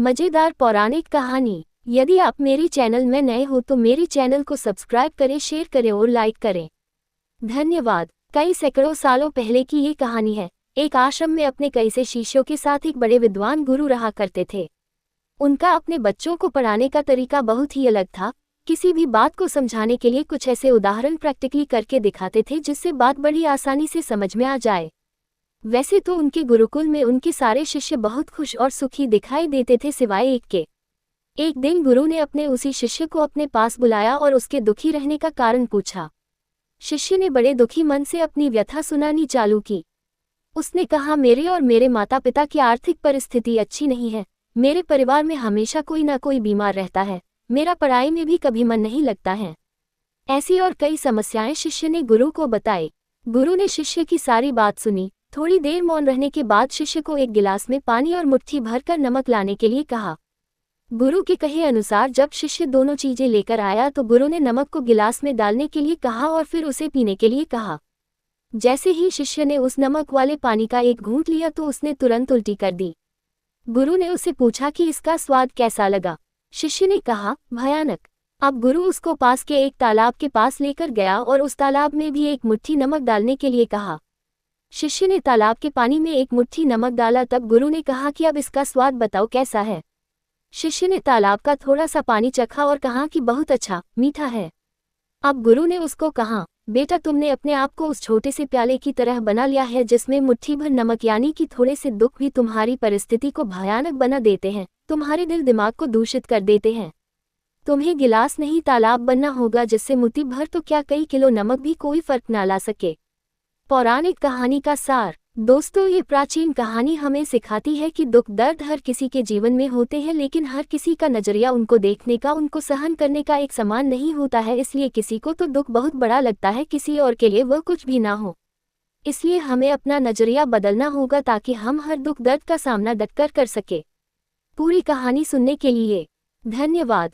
मजेदार पौराणिक कहानी। यदि आप मेरे चैनल में नए हो तो मेरे चैनल को सब्सक्राइब करें, शेयर करें और लाइक करें। धन्यवाद। कई सैकड़ों सालों पहले की ये कहानी है। एक आश्रम में अपने कई से शिष्यों के साथ एक बड़े विद्वान गुरु रहा करते थे। उनका अपने बच्चों को पढ़ाने का तरीका बहुत ही अलग था। किसी भी बात को समझाने के लिए कुछ ऐसे उदाहरण प्रैक्टिकली करके दिखाते थे जिससे बात बड़ी आसानी से समझ में आ जाए। वैसे तो उनके गुरुकुल में उनके सारे शिष्य बहुत खुश और सुखी दिखाई देते थे सिवाय एक के। एक दिन गुरु ने अपने उसी शिष्य को अपने पास बुलाया और उसके दुखी रहने का कारण पूछा। शिष्य ने बड़े दुखी मन से अपनी व्यथा सुनानी चालू की। उसने कहा, मेरे और मेरे माता पिता की आर्थिक परिस्थिति अच्छी नहीं है। मेरे परिवार में हमेशा कोई ना कोई बीमार रहता है। मेरा पढ़ाई में भी कभी मन नहीं लगता है। ऐसी और कई समस्याएं शिष्य ने गुरु को बताई। गुरु ने शिष्य की सारी बात सुनी। थोड़ी देर मौन रहने के बाद शिष्य को एक गिलास में पानी और मुट्ठी भरकर नमक लाने के लिए कहा। गुरु के कहे अनुसार जब शिष्य दोनों चीजें लेकर आया तो गुरु ने नमक को गिलास में डालने के लिए कहा और फिर उसे पीने के लिए कहा। जैसे ही शिष्य ने उस नमक वाले पानी का एक घूंट लिया तो उसने तुरंत उल्टी कर दी। गुरु ने उससे पूछा कि इसका स्वाद कैसा लगा। शिष्य ने कहा, भयानक। अब गुरु उसको पास के एक तालाब के पास लेकर गया और उस तालाब में भी एक मुट्ठी नमक डालने के लिए कहा। शिष्य ने तालाब के पानी में एक मुट्ठी नमक डाला। तब गुरु ने कहा कि अब इसका स्वाद बताओ कैसा है। शिष्य ने तालाब का थोड़ा सा पानी चखा और कहा कि बहुत अच्छा, मीठा है। अब गुरु ने उसको कहा, बेटा तुमने अपने आप को उस छोटे से प्याले की तरह बना लिया है जिसमें मुट्ठी भर नमक यानी कि थोड़े से दुख भी तुम्हारी परिस्थिति को भयानक बना देते हैं, तुम्हारे दिल दिमाग को दूषित कर देते हैं। तुम्हें गिलास नहीं तालाब बनना होगा जिससे मुट्ठी भर तो क्या कई किलो नमक भी कोई फर्क ना ला सके। पौराणिक कहानी का सार। दोस्तों, ये प्राचीन कहानी हमें सिखाती है कि दुख दर्द हर किसी के जीवन में होते हैं, लेकिन हर किसी का नजरिया उनको देखने का, उनको सहन करने का एक समान नहीं होता है। इसलिए किसी को तो दुख बहुत बड़ा लगता है, किसी और के लिए वह कुछ भी ना हो। इसलिए हमें अपना नजरिया बदलना होगा ताकि हम हर दुख दर्द का सामना डटकर कर सके। पूरी कहानी सुनने के लिए धन्यवाद।